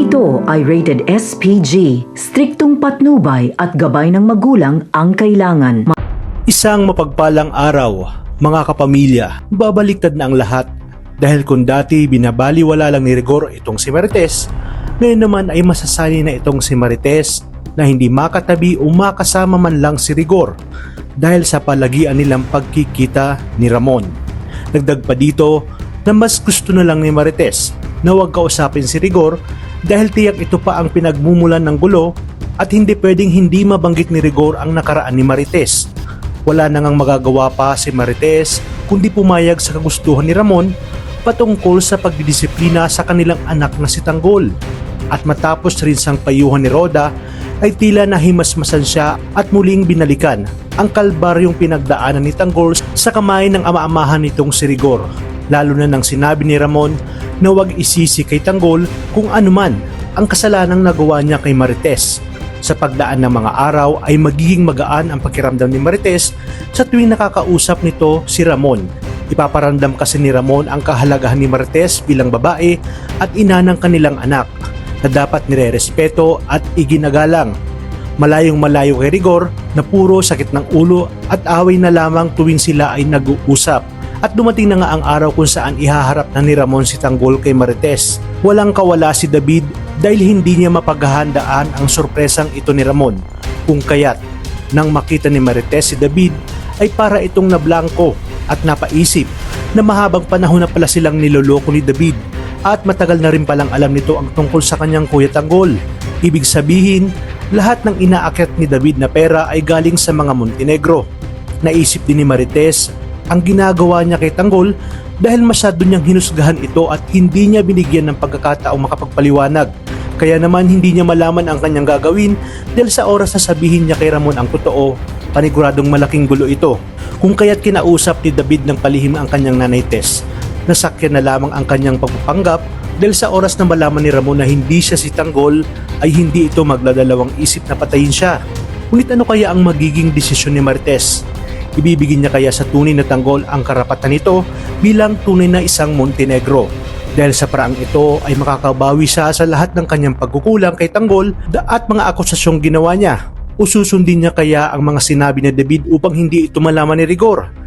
ito ay rated SPG, striktong patnubay at gabay ng magulang ang kailangan. Isang mapagpalang araw, mga kapamilya, babaliktad na ang lahat. Dahil kung dati binabaliwala lang ni Rigor itong si Marites, ngayon naman ay masasani na itong si Marites na hindi makatabi o makasama man lang si Rigor dahil sa palagian nilang pagkikita ni Ramon. Nagdag pa dito na mas gusto na lang ni Marites na huwag kausapin si Rigor dahil tiyak ito pa ang pinagmumulan ng gulo at hindi pwedeng hindi mabanggit ni Rigor ang nakaraan ni Marites. Wala na ngang magagawa pa si Marites kundi pumayag sa kagustuhan ni Ramon patungkol sa pagdidisiplina sa kanilang anak na si Tanggol. At matapos rin sang payuhan ni Roda ay tila nahimasmasan siya at muling binalikan ang kalbaryong pinagdaanan ni Tanggol sa kamay ng ama-amahan nitong si Rigor. Lalo na nang sinabi ni Ramon na huwag isisi kay Tanggol kung anuman ang kasalanang nagawa niya kay Marites. Sa pagdaan ng mga araw ay magiging magaan ang pakiramdam ni Marites sa tuwing nakakausap nito si Ramon. Ipaparamdam kasi ni Ramon ang kahalagahan ni Marites bilang babae at ina ng kanilang anak na dapat nire-respeto at iginagalang. Malayong malayo kay Rigor na puro sakit ng ulo at away na lamang tuwing sila ay nag-uusap. At dumating na nga ang araw kung saan ihaharap na ni Ramon si Tanggol kay Marites. Walang kawala si David dahil hindi niya mapaghahandaan ang sorpresang ito ni Ramon. Kung kaya't nang makita ni Marites si David ay para itong nablangko at napaisip na mahabang panahon na pala silang niloloko ni David at matagal na rin palang alam nito ang tungkol sa kanyang kuya Tanggol. Ibig sabihin, lahat ng inaakyat ni David na pera ay galing sa mga Montenegro. Naisip din ni Marites ang ginagawa niya kay Tanggol dahil masyado niyang hinusgahan ito at hindi niya binigyan ng pagkakataong makapagpaliwanag. Kaya naman hindi niya malaman ang kanyang gagawin dahil sa oras na sabihin niya kay Ramon ang totoo, paniguradong malaking gulo ito. Kung kaya't kinausap ni David ng palihim ang kanyang nanay Tess, nasakyan na lamang ang kanyang pagpapanggap dahil sa oras na malaman ni Ramon na hindi siya si Tanggol ay hindi ito magdadalawang isip na patayin siya. Ngunit ano kaya ang magiging desisyon ni Marites? Ibibigin niya kaya sa tunay na Tanggol ang karapatan nito bilang tunay na isang Montenegro? Dahil sa paraang ito ay makakabawi siya sa lahat ng kanyang pagkukulang kay Tanggol at mga akusasyong ginawa niya. O susundin niya kaya ang mga sinabi ni David upang hindi ito malaman ni Rigor?